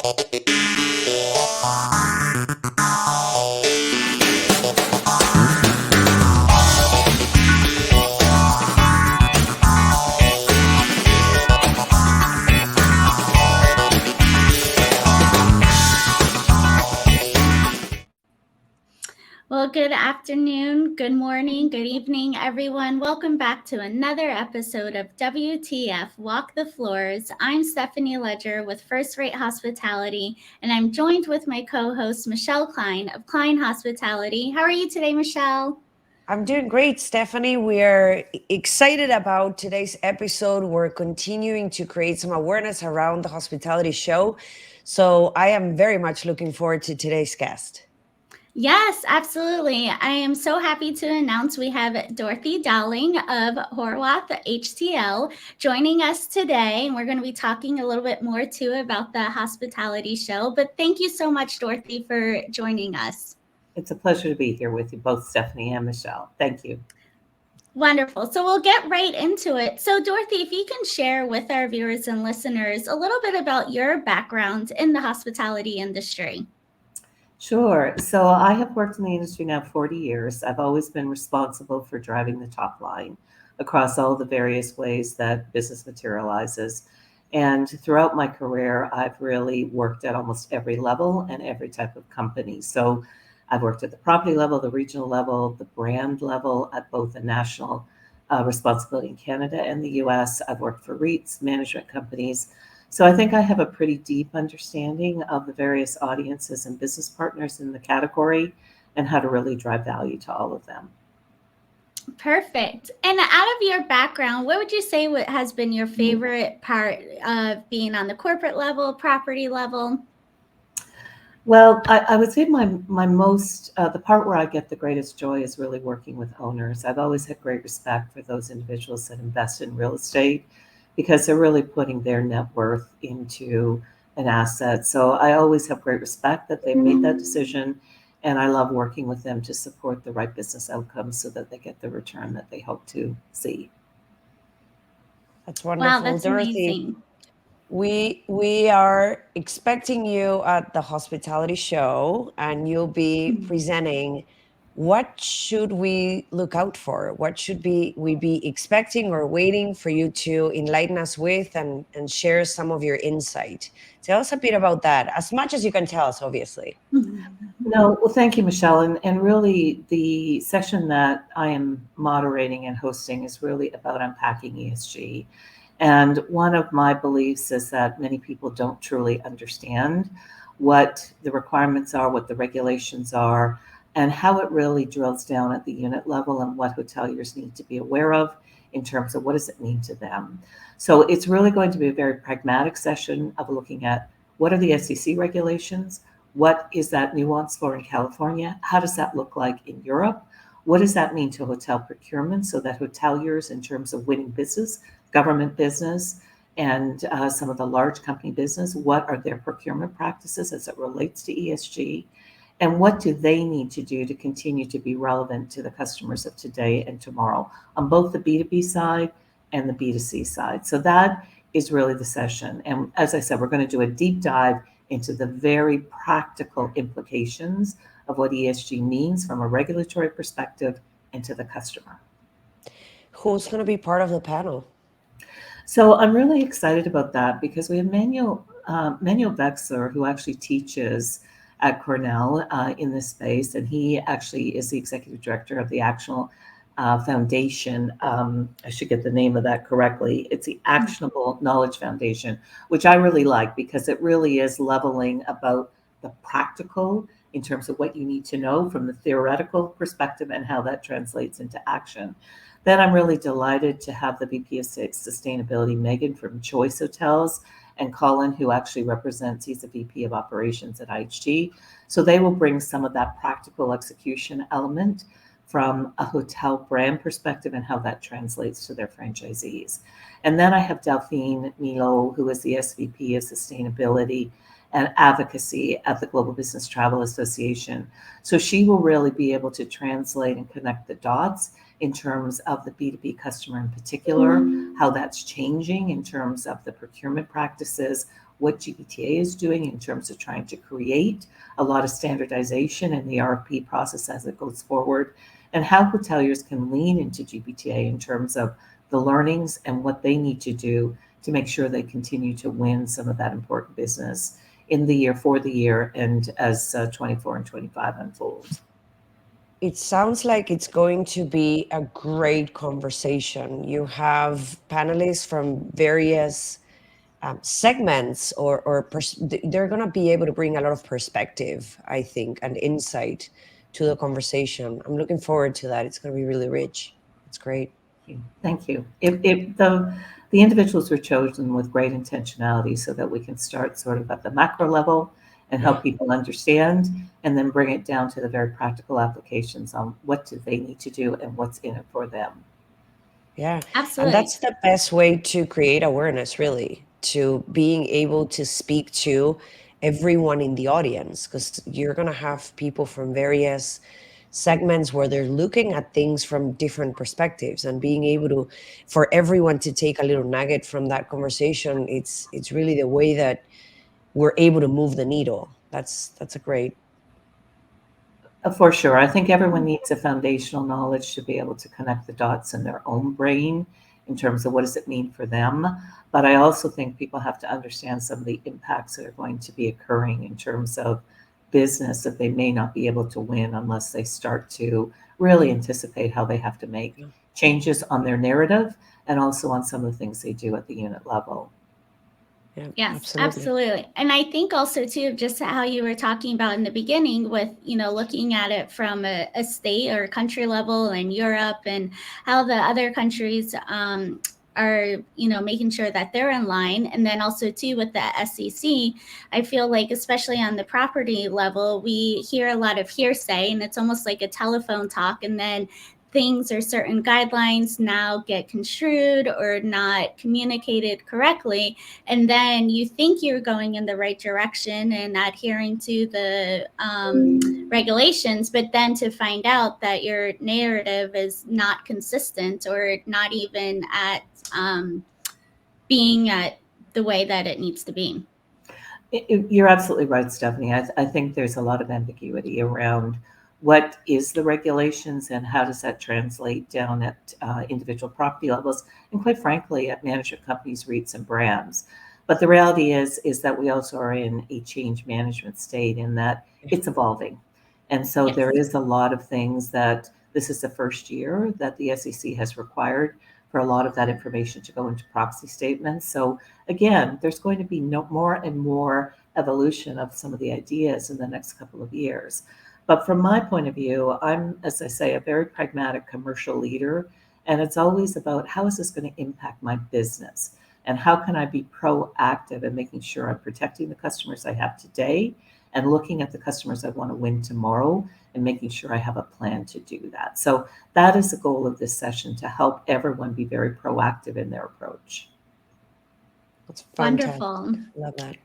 Well, good afternoon, good morning, good evening, everyone. Welcome back to another episode of WTF Walk the Floors. I'm Stephanie Ledger with First Rate Hospitality, and I'm joined with my co-host, Michele Kline of Kline Hospitality. How are you today, Michele? I'm doing great, Stephanie. We're excited about today's episode. We're continuing to create some awareness around the hospitality show. So I am very much looking forward to today's guest. Yes, absolutely. I am so happy to announce we have Dorothy Dowling of Horwath HTL joining us today. And we're going to be talking a little bit more too about the hospitality show. But thank you so much, Dorothy, for joining us. It's a pleasure to be here with you both, Stephanie and Michele. Thank you. Wonderful. So we'll get right into it. So Dorothy, if you can share with our viewers and listeners a little bit about your background in the hospitality industry. Sure. So I have worked in the industry now 40 years. I've always been responsible for driving the top line across all the various ways that business materializes. And throughout my career, I've really worked at almost every level and every type of company. So I've worked at the property level, the regional level, the brand level, at both the national responsibility in Canada and the US. I've worked for REITs, management companies. So I think I have a pretty deep understanding of the various audiences and business partners in the category and how to really drive value to all of them. Perfect. And out of your background, what would you say has been your favorite part of being on the corporate level, property level? Well, I would say my most, the part where I get the greatest joy is really working with owners. I've always had great respect for those individuals that invest in real estate because they're really putting their net worth into an asset. So I always have great respect that they've made that decision, and I love working with them to support the right business outcomes so that they get the return that they hope to see. That's wonderful. Wow, that's Dorothy, amazing. we are expecting you at the hospitality show, and you'll be presenting. What should we look out for? What should we be expecting or waiting for you to enlighten us with and share some of your insight? Tell us a bit about that, as much as you can tell us, obviously. No, well, thank you, Michele. And really, the session that I am moderating and hosting is really about unpacking ESG. And one of my beliefs is that many people don't truly understand what the requirements are, what the regulations are, and how it really drills down at the unit level and what hoteliers need to be aware of in terms of what does it mean to them. So it's really going to be a very pragmatic session of looking at what are the SEC regulations, what is that nuance for in California, how does that look like in Europe, what does that mean to hotel procurement so that hoteliers in terms of winning business, government business, and some of the large company business, what are their procurement practices as it relates to ESG? And what do they need to do to continue to be relevant to the customers of today and tomorrow on both the B2B side and the B2C side? So that is really the session. And as I said, we're going to do a deep dive into the very practical implications of what ESG means from a regulatory perspective and to the customer. Who's going to be part of the panel? So I'm really excited about that because we have Manuel Vexler, who actually teaches at Cornell in this space, and he actually is the executive director of the Actionable Foundation. I should get the name of that correctly. It's the Actionable Knowledge Foundation, which I really like because it really is leveling about the practical in terms of what you need to know from the theoretical perspective and how that translates into action. Then I'm really delighted to have the VP of Sustainability, Megan from Choice Hotels, and Colin, who actually represents, he's the VP of Operations at IHG. So they will bring some of that practical execution element from a hotel brand perspective and how that translates to their franchisees. And then I have Delphine Milo, who is the SVP of Sustainability and Advocacy at the Global Business Travel Association. So she will really be able to translate and connect the dots in terms of the B2B customer in particular, how that's changing in terms of the procurement practices, what GBTA is doing in terms of trying to create a lot of standardization in the RFP process as it goes forward, and how hoteliers can lean into GBTA in terms of the learnings and what they need to do to make sure they continue to win some of that important business in the year, for the year, and as 24 and 25 unfold. It sounds like it's going to be a great conversation. You have panelists from various segments, they're going to be able to bring a lot of perspective, I think, and insight to the conversation. I'm looking forward to that. It's going to be really rich. It's great. Thank you. The individuals were chosen with great intentionality so that we can start sort of at the macro level and help people understand, and then bring it down to the very practical applications on what do they need to do and what's in it for them. Yeah, Absolutely. And that's the best way to create awareness, really, to being able to speak to everyone in the audience, because you're going to have people from various segments where they're looking at things from different perspectives, and being able to, for everyone to take a little nugget from that conversation, it's really the way that we're able to move the needle. That's a great. For sure. I think everyone needs a foundational knowledge to be able to connect the dots in their own brain in terms of what does it mean for them. But I also think people have to understand some of the impacts that are going to be occurring in terms of business that they may not be able to win unless they start to really anticipate how they have to make changes on their narrative and also on some of the things they do at the unit level. Yeah, yes, absolutely. And I think also too, just how you were talking about in the beginning with, looking at it from a state or country level in Europe, and how the other countries are, making sure that they're in line. And then also too, with the SEC, I feel like, especially on the property level, we hear a lot of hearsay, and it's almost like a telephone talk. And then things or certain guidelines now get construed or not communicated correctly. And then you think you're going in the right direction and adhering to the regulations, but then to find out that your narrative is not consistent or not even at being at the way that it needs to be. You're absolutely right, Stephanie. I think there's a lot of ambiguity around what is the regulations and how does that translate down at individual property levels, and quite frankly, at management companies, REITs, and brands. But the reality is that we also are in a change management state in that it's evolving. And so Yes. there is a lot of things that this is the first year that the SEC has required for a lot of that information to go into proxy statements. So again, there's going to be more and more evolution of some of the ideas in the next couple of years. But from my point of view, I'm, as I say, a very pragmatic commercial leader. And it's always about how is this going to impact my business? And how can I be proactive in making sure I'm protecting the customers I have today and looking at the customers I want to win tomorrow and making sure I have a plan to do that. So that is the goal of this session, to help everyone be very proactive in their approach. That's wonderful. Love that.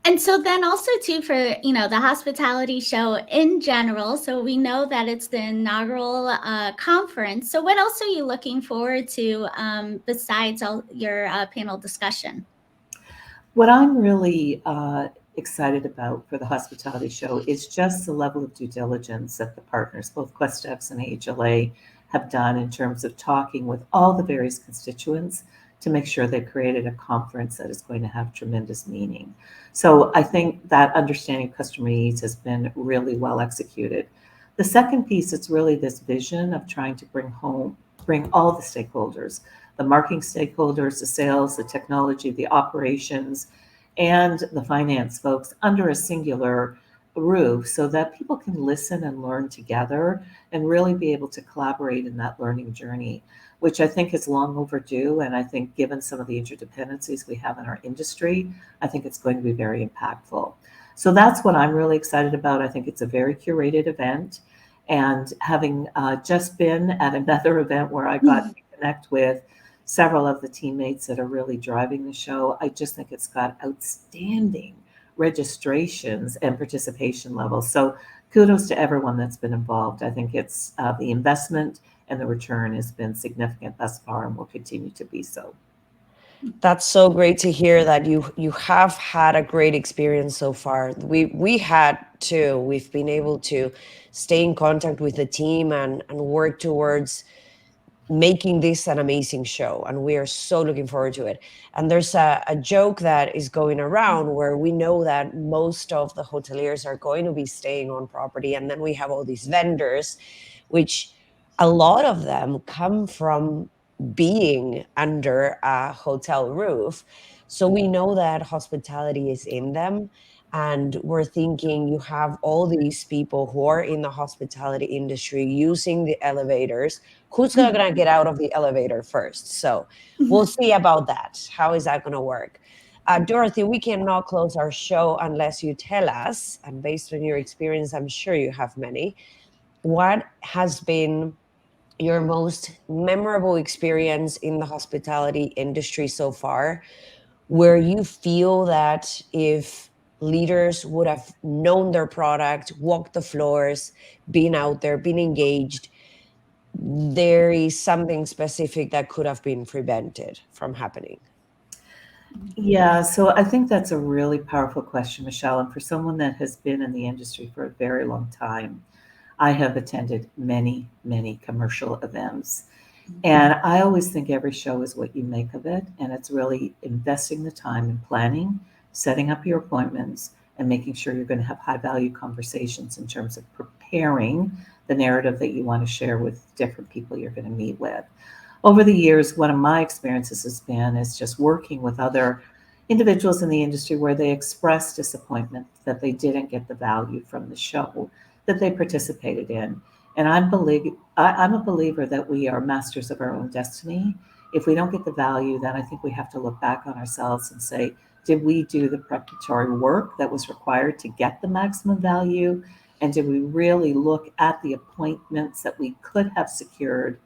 And so then also too, for, the hospitality show in general, so we know that it's the inaugural conference. So what else are you looking forward to besides your panel discussion? What I'm really excited about for the hospitality show is just the level of due diligence that the partners, both QuestEx and AHLA, have done in terms of talking with all the various constituents to make sure they've created a conference that is going to have tremendous meaning. So I think that understanding customer needs has been really well executed. The second piece is really this vision of trying to bring all the stakeholders, the marketing stakeholders, the sales, the technology, the operations, and the finance folks under a singular roof so that people can listen and learn together and really be able to collaborate in that learning journey, which I think is long overdue. And I think given some of the interdependencies we have in our industry, I think it's going to be very impactful. So that's what I'm really excited about. I think it's a very curated event. And having just been at another event where I got to connect with several of the teammates that are really driving the show, I just think it's got outstanding registrations and participation levels. So kudos to everyone that's been involved. I think it's the investment and the return has been significant thus far and will continue to be so. That's so great to hear that you have had a great experience so far. We had too. We've been able to stay in contact with the team and work towards making this an amazing show, and we are so looking forward to it. And there's a joke that is going around where we know that most of the hoteliers are going to be staying on property, and then we have all these vendors, which a lot of them come from being under a hotel roof. So we know that hospitality is in them. And we're thinking you have all these people who are in the hospitality industry using the elevators. Who's going to get out of the elevator first? So we'll see about that. How is that going to work? Dorothy, we cannot close our show unless you tell us, and based on your experience, I'm sure you have many, what has been your most memorable experience in the hospitality industry so far, where you feel that if leaders would have known their product, walked the floors, been out there, been engaged, there is something specific that could have been prevented from happening? Yeah, so I think that's a really powerful question, Michelle. And for someone that has been in the industry for a very long time, I have attended many, many commercial events. And I always think every show is what you make of it. And it's really investing the time in planning, setting up your appointments, and making sure you're going to have high value conversations in terms of preparing the narrative that you want to share with different people you're going to meet with. Over the years, one of my experiences has been is just working with other individuals in the industry where they expressed disappointment that they didn't get the value from the show that they participated in. And I'm a believer that we are masters of our own destiny. If we don't get the value, then I think we have to look back on ourselves and say, did we do the preparatory work that was required to get the maximum value? And did we really look at the appointments that we could have secured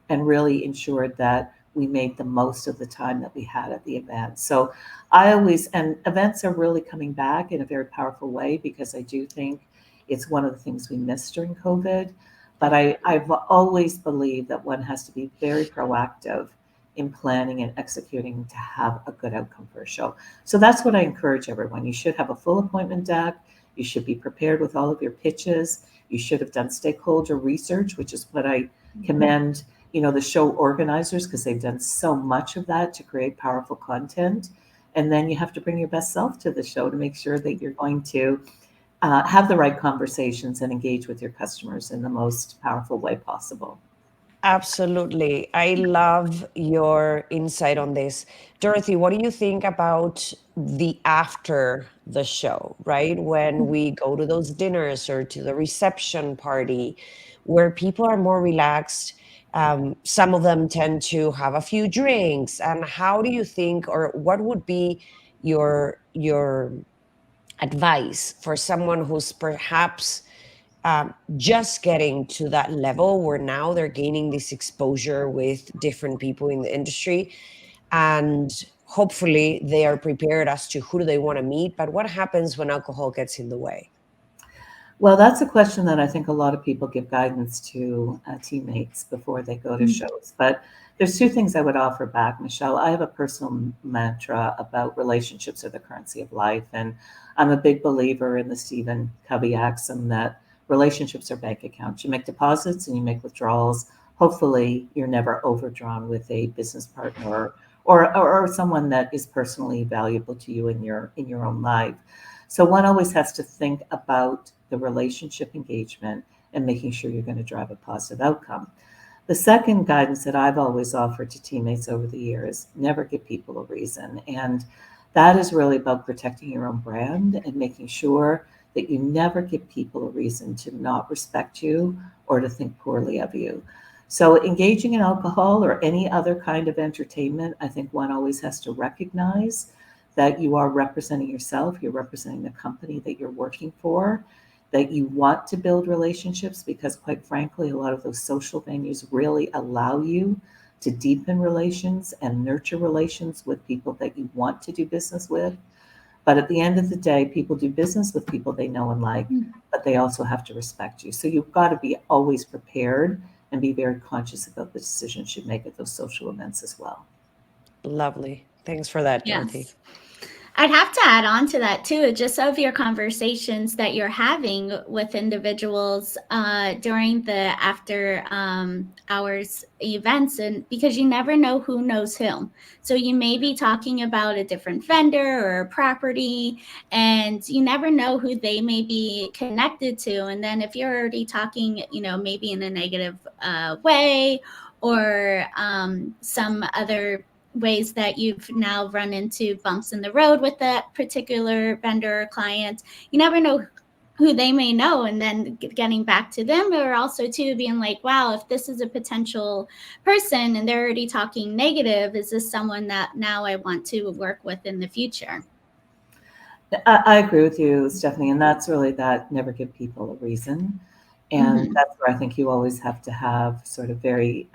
and really ensured that we made the most of the time that we had at the event? So and events are really coming back in a very powerful way because I do think it's one of the things we missed during COVID. But I've always believed that one has to be very proactive in planning and executing to have a good outcome for a show. So that's what I encourage everyone. You should have a full appointment deck. You should be prepared with all of your pitches. You should have done stakeholder research, which is what I commend, the show organizers, because they've done so much of that to create powerful content. And then you have to bring your best self to the show to make sure that you're going to have the right conversations and engage with your customers in the most powerful way possible. Absolutely. I love your insight on this. Dorothy, what do you think about the after the show, right? When we go to those dinners or to the reception party where people are more relaxed, some of them tend to have a few drinks. And how do you think, or what would be your advice for someone who's perhaps just getting to that level where now they're gaining this exposure with different people in the industry, and hopefully they are prepared as to who do they want to meet, but what happens when alcohol gets in the way? Well, that's a question that I think a lot of people give guidance to teammates before they go to shows. But there's two things I would offer back, Michelle. I have a personal mantra about relationships are the currency of life. And I'm a big believer in the Stephen Covey axiom that relationships are bank accounts. You make deposits and you make withdrawals. Hopefully, you're never overdrawn with a business partner or someone that is personally valuable to you in your own life. So one always has to think about the relationship engagement and making sure you're going to drive a positive outcome. The second guidance that I've always offered to teammates over the years, never give people a reason. And that is really about protecting your own brand and making sure that you never give people a reason to not respect you or to think poorly of you. So engaging in alcohol or any other kind of entertainment, I think one always has to recognize that you are representing yourself, you're representing the company that you're working for, that you want to build relationships because, quite frankly, a lot of those social venues really allow you to deepen relations and nurture relations with people that you want to do business with. But at the end of the day, people do business with people they know and like, but they also have to respect you. So you've got to be always prepared and be very conscious about the decisions you make at those social events as well. Lovely. Thanks for that, Dorothy. Yes. I'd have to add on to that too, just of your conversations that you're having with individuals during the after hours events, and because you never know who knows whom. So you may be talking about a different vendor or a property, and you never know who they may be connected to. And then if you're already talking, maybe in a negative way, or some other ways that you've now run into bumps in the road with that particular vendor or client, you never know who they may know, and then getting back to them, or also too being like, wow, if this is a potential person and they're already talking negative, is this someone that now I want to work with in the future? I agree with you, Stephanie, and that's really that never give people a reason. And that's where I think you always have to have sort of very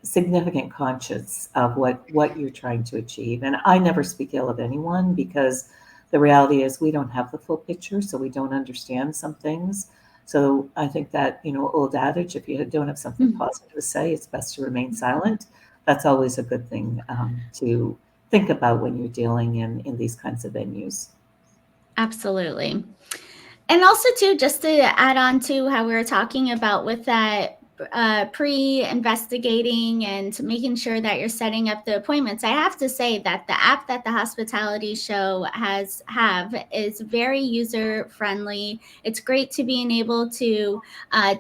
significant conscience of what you're trying to achieve. And I never speak ill of anyone, because the reality is we don't have the full picture, so we don't understand some things. So I think that, old adage, if you don't have something positive to say, it's best to remain silent. That's always a good thing to think about when you're dealing in these kinds of venues. Absolutely. And also too, just to add on to how we were talking about with that pre-investigating and making sure that you're setting up the appointments, I have to say that the app that the hospitality show have is very user friendly. It's great to being able to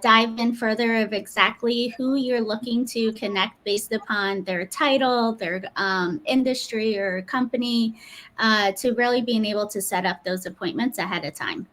dive in further of exactly who you're looking to connect based upon their title, their industry or company, to really being able to set up those appointments ahead of time.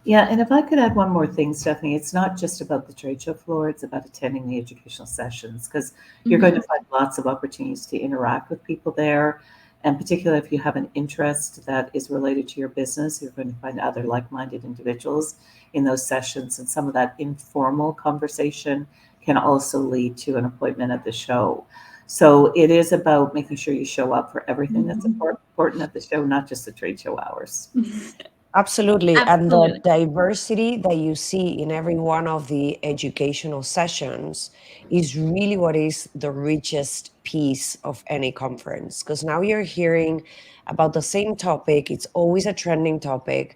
Yeah, and if I could add one more thing, Stephanie, it's not just about the trade show floor, it's about attending the educational sessions, because you're going to find lots of opportunities to interact with people there. And particularly if you have an interest that is related to your business, you're going to find other like-minded individuals in those sessions. And some of that informal conversation can also lead to an appointment at the show. So it is about making sure you show up for everything that's important at the show, not just the trade show hours. Absolutely. And Absolutely. the diversity that you see in every one of the educational sessions is really what is the richest piece of any conference. Because now you're hearing about the same topic. It's always a trending topic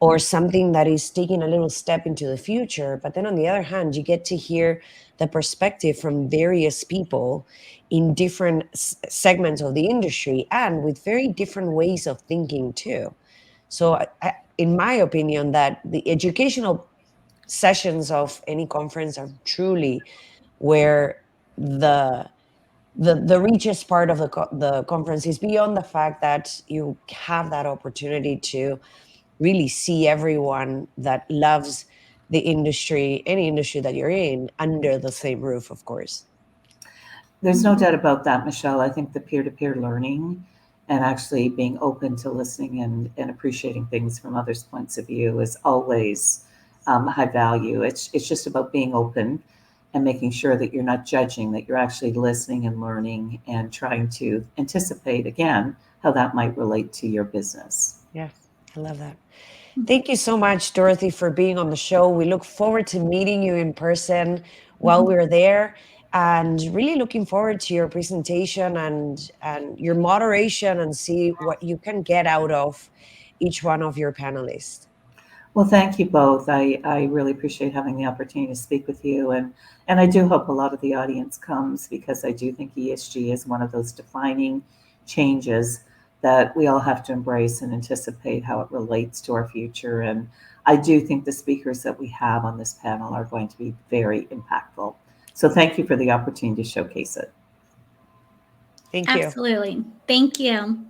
or something that is taking a little step into the future. But then on the other hand, you get to hear the perspective from various people in different segments of the industry and with very different ways of thinking too. So in my opinion, that the educational sessions of any conference are truly where the richest part of the conference is, beyond the fact that you have that opportunity to really see everyone that loves the industry, any industry that you're in, under the same roof, of course. There's no doubt about that, Michele. I think the peer-to-peer learning and actually being open to listening and appreciating things from others' points of view is always high value. It's just about being open and making sure that you're not judging, that you're actually listening and learning and trying to anticipate, again, how that might relate to your business. Yeah, I love that. Thank you so much, Dorothy, for being on the show. We look forward to meeting you in person while we're there, and really looking forward to your presentation and your moderation, and see what you can get out of each one of your panelists. Well, thank you both. I really appreciate having the opportunity to speak with you. And I do hope a lot of the audience comes, because I do think ESG is one of those defining changes that we all have to embrace and anticipate how it relates to our future. And I do think the speakers that we have on this panel are going to be very impactful. So thank you for the opportunity to showcase it. Thank you. Absolutely. Thank you.